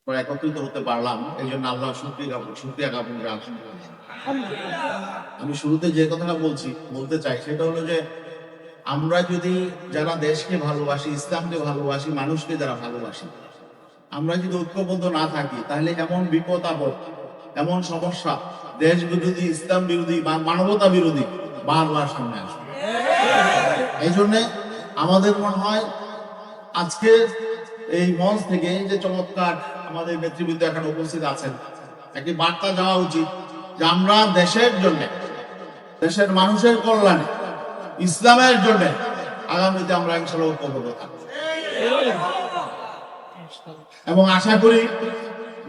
আমরা একত্রিত হতে পারলাম, এই জন্য আল্লাহ শুকরিয়া জ্ঞাপন করে আলহামদুলিল্লাহ। আমি শুরুতে যে কথাটা বলতে চাই সেটা হলো যে আমরা যদি যারা দেশকে ভালোবাসি, ইসলামকে ভালোবাসি, মানুষকে যারা ভালোবাসি, আমরা যদি ঐক্যবদ্ধ না থাকি তাহলে এমন বিপদ আপদ, এমন সমস্যা, দেশ বিরোধী, ইসলাম বিরোধী বা মানবতা বিরোধী বারবার সামনে আসবে। এই জন্যে আমাদের মনে হয় আজকে এই মঞ্চ থেকে যে চমৎকার আমাদের নেতৃবৃন্দ এখানে উপস্থিত আছেন, একটি বার্তা দেওয়া উচিত যে আমরা দেশের জন্য, দেশের মানুষের কল্যাণে, ইসলামের জন্য আগামীতে আমরা ইনশাআল্লাহ ঐক্যবদ্ধ থাকব। এবং আশা করি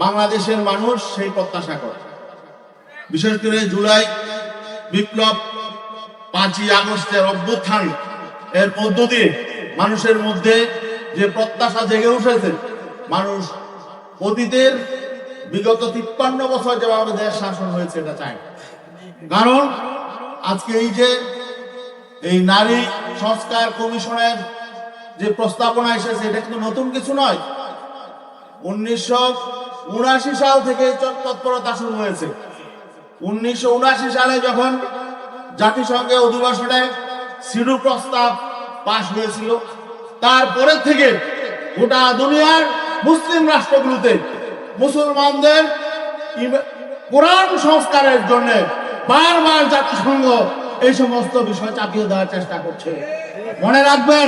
বাংলাদেশের মানুষ সেই প্রত্যাশা করে। বিশেষ করে জুলাই বিপ্লব, 5ই আগস্টের অভ্যুত্থান এর মধ্য দিয়ে মানুষের মধ্যে যে প্রত্যাশা জেগে উঠেছে, মানুষ অতীতের বিগত 53 বছর যেভাবে দেশ শাসন হয়েছে এটা চায়। কারণ আজকে এই নারী সংস্কার কমিশনের যে প্রস্তাবনা এসেছে এটা কিন্তু নতুন কিছু নয়। 1979 সাল থেকে তৎপরতা শুরু হয়েছে। 1979 সালে যখন জাতিসংঘে অধিবেশনে সিডু প্রস্তাব পাশ হয়েছিল, তারপরে থেকে গোটা দুনিয়ার মুসলিম রাষ্ট্রগুলোতে মুসলমানদের কোরআন সংস্কারের জন্য বারবার জাতিসংঘ এই সমস্ত বিষয় চাপিয়ে দেওয়ার চেষ্টা করছে। মনে রাখবেন,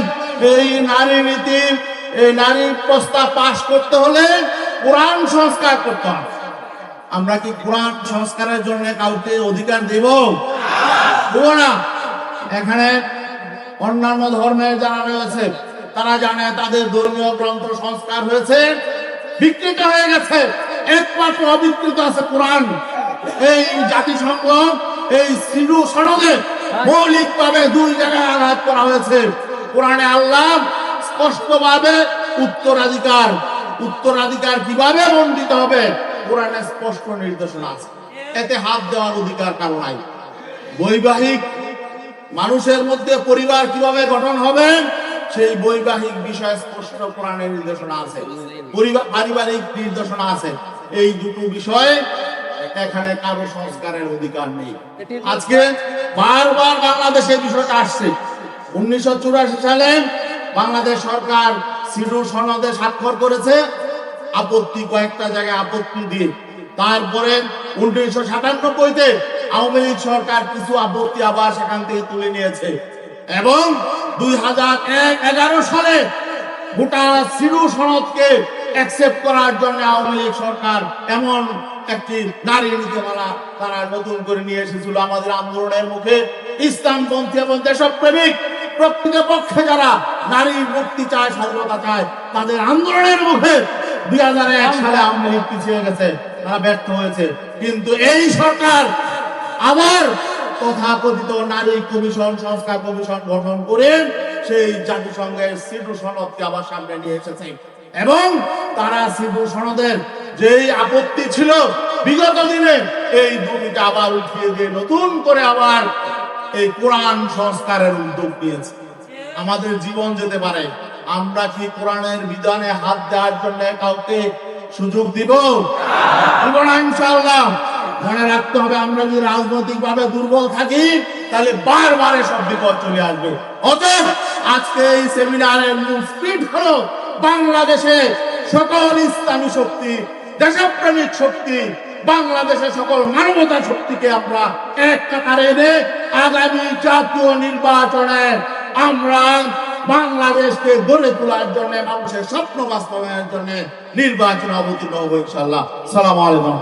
এই নারী নীতি, এই নারী প্রস্তাব পাশ করতে হলে কোরআন সংস্কার করতে হবে। আমরা কি কোরআন সংস্কারের জন্য কাউকে অধিকার দেব না? এখানে অন্যান্য ধর্মের যারা রয়েছে তারা জানে তাদের ধর্মীয় গ্রন্থ সংস্কার হয়েছে, বিকৃত হয়ে গেছে, একমাত্র অবিকৃত আছে কোরআন। এই জাতিসংঘ এই সিডু সনদে মৌলিকভাবে 2 জায়গায় আঘাত করা হয়েছে। কোরআনে আল্লাহ স্পষ্টভাবে উত্তরাধিকার কিভাবে বণ্টিত হবে কোরআনে স্পষ্ট নির্দেশনা আছে, এতে হাত দেওয়ার অধিকার কারো নাই। বৈবাহিক মানুষের মধ্যে পরিবার কিভাবে গঠন হবে সেই বৈবাহিক বিষয়ে স্পষ্ট কোরআনের নির্দেশনা আছে, পারিবারিক নির্দেশনা আছে। এই দুটো বিষয়ে এখানে কারো সংস্কারের অধিকার নেই। আজকে বারবার বাংলাদেশে বিষয়টা আসছে। 1984 সালে বাংলাদেশ সরকার সিডু সনদে স্বাক্ষর করেছে, আপত্তি কয়েকটা জায়গায় আপত্তি দিয়ে। তারপরে 1997-তে আওয়ামী লীগ সরকার কিছু আপত্তি আবার সেখান থেকে তুলে নিয়েছে এবং 2011 সালে গোটা সিডু সনদকে অ্যাকসেপ্ট করার জন্য আওয়ামী লীগ সরকার এমন একটি নারী নীতিমালা তারা নতুন করে নিয়ে এসেছিল। আমাদের আন্দোলনের মুখে ইসলামপন্থী এবং দেশপ্রেমিক প্রকৃতপক্ষে যারা নারীর মুক্তি চায়, স্বাধীনতা চায়, তাদের আন্দোলনের মুখে 2001 সালে আওয়ামী লীগ পিছিয়ে গেছে, তারা ব্যর্থ হয়েছে। কিন্তু এই সরকার আবার তথাকথিত নারী কমিশন, সংস্কার কমিশন গঠন করে সেই জাতিসংঘের সিডু সনদকে আবার সামনে নিয়ে এসেছে এবং তারা সিডু সনদের যেই আপত্তি ছিল বিগত দিনে এই দুটিকে আবার উঠিয়ে দিয়ে নতুন করে আবার এই কোরআন সংস্কারের উদ্যোগ নিয়েছে। আমাদের জীবন যেতে পারে, আমরা কি কোরআনের বিধানে হাত দেওয়ার জন্য কাউকে সুযোগ দিব না? ইনশাআল্লাহ। মনে রাখতে হবে, আমরা যদি রাজনৈতিক ভাবে দুর্বল থাকি তাহলে বারবার সব বিপদ চলে আসবে। অতএব আজকে এই সেমিনারের মূল স্পিড হলো বাংলাদেশে সকল ইসলামী শক্তি, দেশপ্রেমিক শক্তি, বাংলাদেশের সকল মানবতা শক্তিকে আমরা এক কাতারে এনে আগামী জাতীয় নির্বাচনে আমরা বাংলাদেশকে গড়ে তোলার জন্য, মানুষের স্বপ্ন বাস্তবায়নের জন্য নির্বাচনে অবতীর্ণ হবো ইনশাআল্লাহ। সালাম আলাইকুম।